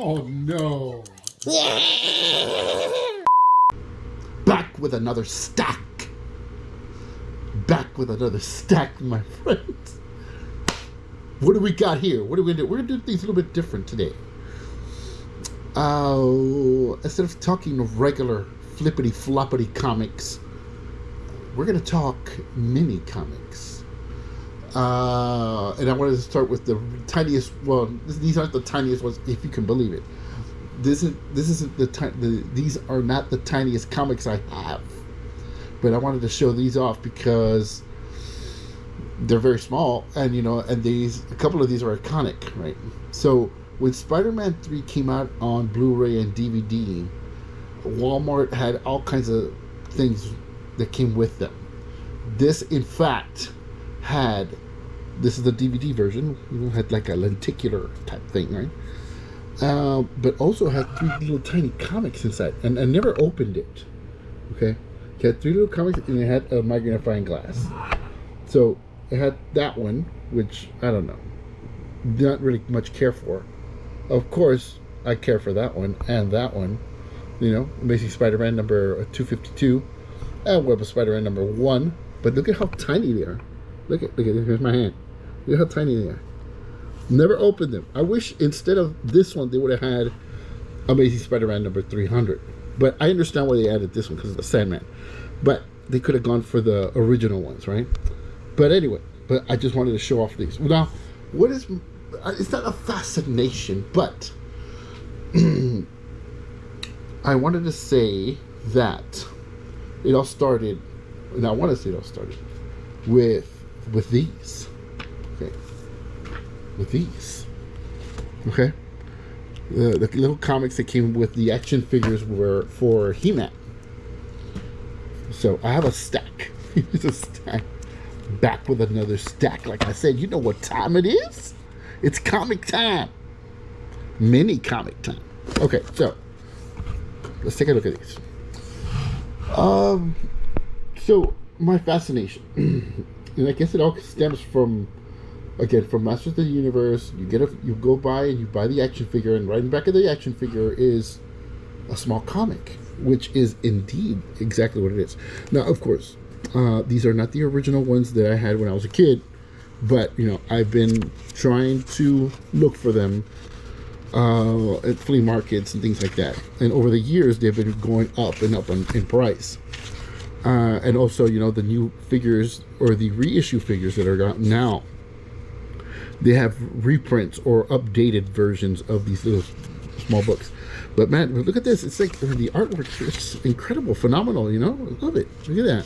Oh no! Back with another stack. Back with another stack, my friends. What do we got here? What are we gonna do? We're gonna do things a little bit different today. Instead of talking regular flippity floppity comics, we're gonna talk mini comics. And I wanted to start with the tiniest. Well, these aren't the tiniest ones, if you can believe it. This isn't these are not the tiniest comics I have, but I wanted to show these off because they're very small, and a couple of these are iconic, right? So when Spider-Man 3 came out on Blu-ray and DVD, Walmart had all kinds of things that came with them. This, in fact, this is the DVD version, had like a lenticular type thing, right? But also had 3 little tiny comics inside, and I never opened it. Okay, it had 3 little comics, and it had a magnifying glass. So it had that one, which I don't know, not really much care for. Of course, I care for that one and that one. Amazing Spider-Man number 252 and Web of Spider-Man number 1. But look at how tiny they are. Look at here's my hand. Look how tiny they are. Never opened them. I wish instead of this one they would have had Amazing Spider-Man number 300. But I understand why they added this one, because of the Sandman. But they could have gone for the original ones, right? But anyway, I just wanted to show off these. Now, it's not a fascination, but I wanted to say that it all started, and I want to say it all started with these. Okay. With these. Okay. The little comics that came with the action figures were for He-Man. So I have a stack. It's a stack. Back with another stack. Like I said, you know what time it is? It's comic time. Mini comic time. Okay, so let's take a look at these. So my fascination, and I guess it all stems from Masters of the Universe. You go by and you buy the action figure, and right in the back of the action figure is a small comic, which is indeed exactly what it is. Now, of course, these are not the original ones that I had when I was a kid, but I've been trying to look for them at flea markets and things like that. And over the years, they've been going up and up in price. And also, the new figures or the reissue figures that are out now, they have reprints or updated versions of these little small books. But man, look at this. It's like the artwork is incredible, phenomenal, I love it. Look at that.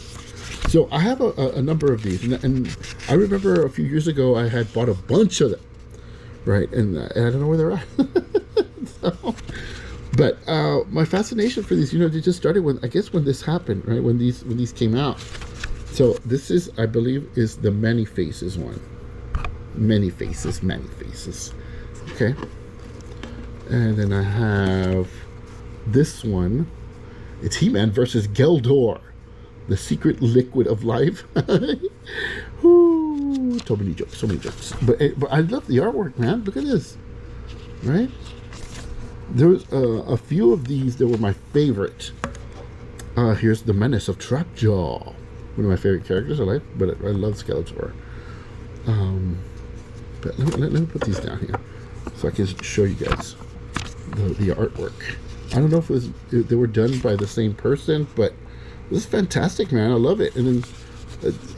So I have a number of these, and I remember a few years ago I had bought a bunch of them, right? And I don't know where they're at. But my fascination for these, they just started when this happened, right? When these came out. So this is, I believe, is the Many Faces one. Many Faces. Okay. And then I have this one. It's He-Man versus Geldor, the secret liquid of life. Whoo, so many jokes. But I love the artwork, man. Look at this, right? There was a few of these that were my favorite. Here's the Menace of Trapjaw, one of my favorite characters. I love Skeletor. But let me put these down here so I can show you guys the artwork. I don't know if they were done by the same person, but this is fantastic, man. I love it. And then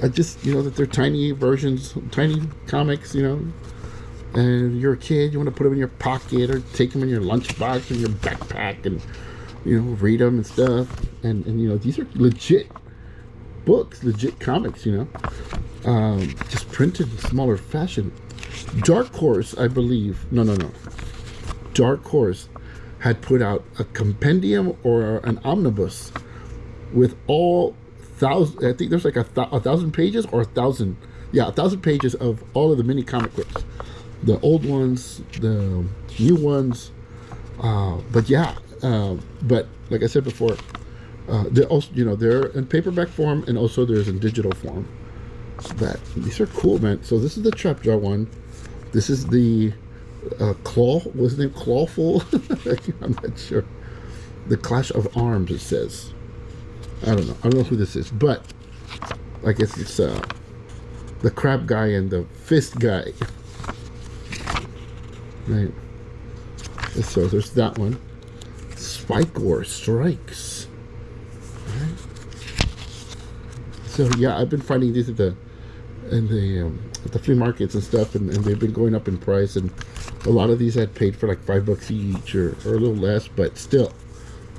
I just, that they're tiny versions, tiny comics, and you're a kid, you want to put them in your pocket or take them in your lunchbox or your backpack and, read them and stuff. And these are legit books, legit comics, just printed in smaller fashion. Dark Horse, I believe, no. Dark Horse had put out a compendium or an omnibus with all I think there's like a 1,000 pages or 1,000 pages of all of the mini comic books, the old ones, the new ones. But like I said before, they're also, they're in paperback form, and also there's in digital form. These are cool, man. So this is the Trapjaw one. This is the Claw, was his name Clawful? I'm not sure. The Clash of Arms, it says. I don't know. I don't know who this is, but I guess it's the crab guy and the fist guy. Right. So there's that one. Spike or Strikes. Right. So yeah, I've been finding these at the flea markets and stuff, and they've been going up in price. And a lot of these I'd paid for like $5 each or a little less, but still,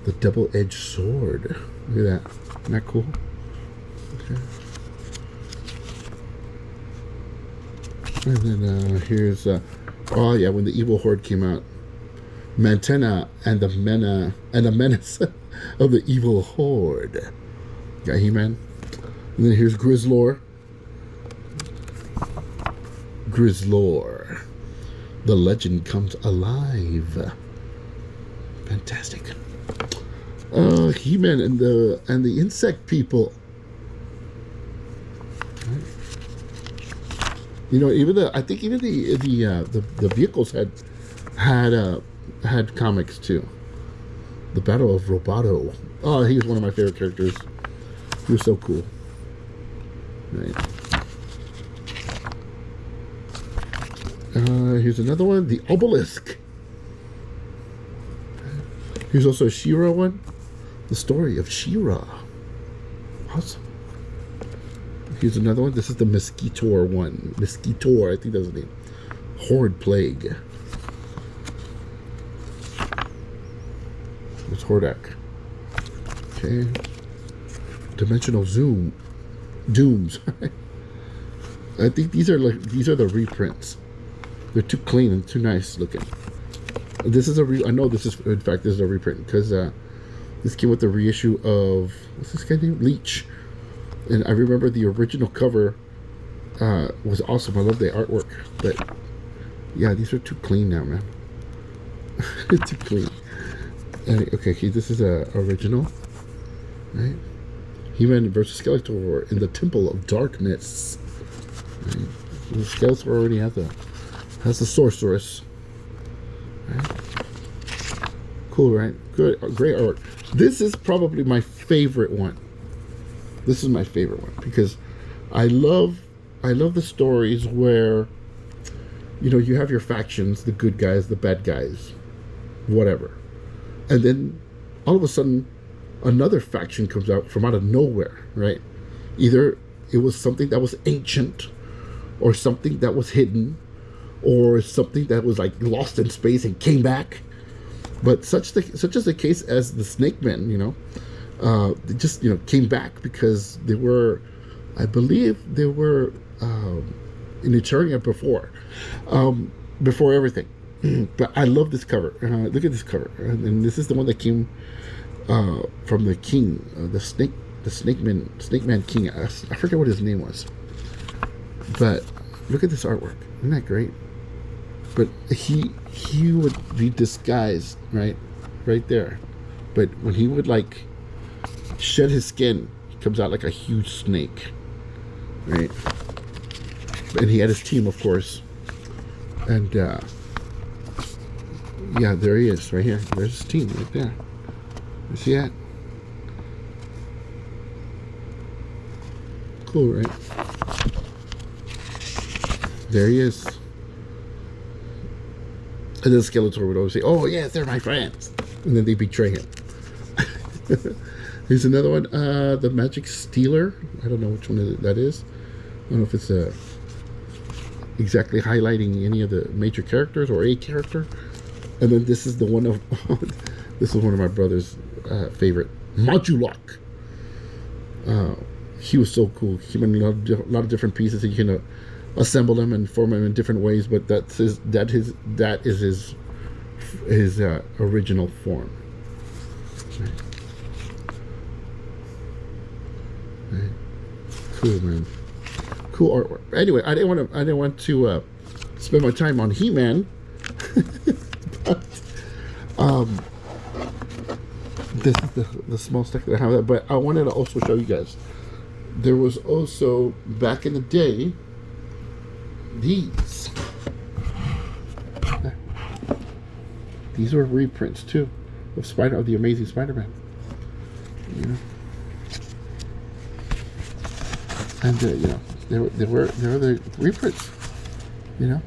the double-edged sword. Look at that. Isn't that cool? Okay. And then here's oh yeah, when the Evil Horde came out, Mantena and the menace of the Evil Horde. Got He-Man. And then here's Grizzlor. Grizzlor. The legend comes alive. Fantastic. He-Man and the insect people. You know, I think even the vehicles had comics too. The Battle of Roboto. Oh, he was one of my favorite characters. He was so cool. Right. Here's another one. The Obelisk. Here's also a She-Ra one. The story of She-Ra. Awesome. Here's another one. This is the Mosquitor one. Mosquitor, I think that's the name. Horde Plague. It's Hordak. Okay. Dimensional Dooms. I think these are the reprints. They're too clean and too nice looking. This is I know this is, in fact, this is a reprint because this came with the reissue of, what's this guy named? Leech. And I remember the original cover was awesome. I love the artwork. But yeah, these are too clean now, man. Too clean. Okay, this is a original, right? He-Man versus Skeletor in the Temple of Darkness. Right? The Skeletor already has the sorceress. Right? Cool, right? Good, great artwork. This is probably my favorite one. This is my favorite one because I love the stories where, you know, you have your factions, the good guys, the bad guys, whatever. And then all of a sudden another faction comes out from out of nowhere, right? Either it was something that was ancient or something that was hidden or something that was like lost in space and came back. But such is the case as the Snake Men, you know. They just, you know, came back because they were, I believe they were in Eternia before everything. But I love this cover. Look at this cover, and this is the one that came from the king, the Snake Man King. I forget what his name was, but look at this artwork. Isn't that great? But he would be disguised right there, but when he would like shed his skin, he comes out like a huge snake, right? And he had his team, of course, and yeah, there he is, right here. There's his team right there. You see that? Cool, right? There he is. And then Skeletor would always say, "Oh yes, they're my friends," and then they betray him. Here's another one. The Magic Stealer. I don't know which one that is. I don't know if it's exactly highlighting any of the major characters or a character. And then this is the one of this is one of my brother's favorite, Modulok. He was so cool. He made a lot of different pieces. You can assemble them and form them in different ways, but that is his original form. Right. Right. Cool, man. Cool artwork. Anyway, I didn't want to spend my time on He-Man. This is the small stick that I have, but I wanted to also show you guys. There was also, back in the day, these. These are reprints too of the Amazing Spider-Man. You know, and you know, they were the reprints. You know,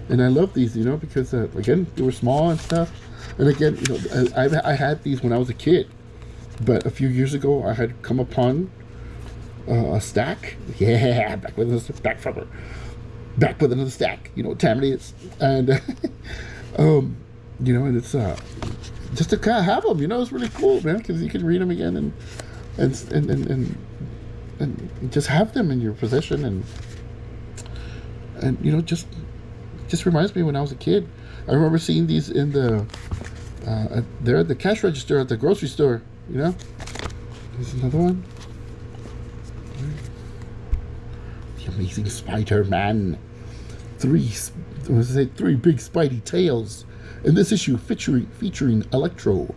and I love these. You know, because again, they were small and stuff. And again, you know, I had these when I was a kid, but a few years ago I had come upon a stack. Yeah, back with another stack. You know what time it is, and you know, and it's just to kind of have them. You know, it's really cool, man, because you can read them again and just have them in your possession, and you know, just reminds me when I was a kid. I remember seeing these in the they're at the cash register at the grocery store. You know, there's another one. The Amazing Spider-Man. Three big Spidey tales in this issue, featuring Electro,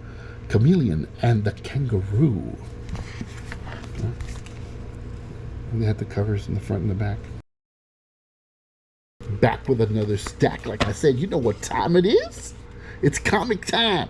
Chameleon, and the Kangaroo. And they had the covers in the front and the back. Back with another stack. Like I said, you know what time it is? It's comic time.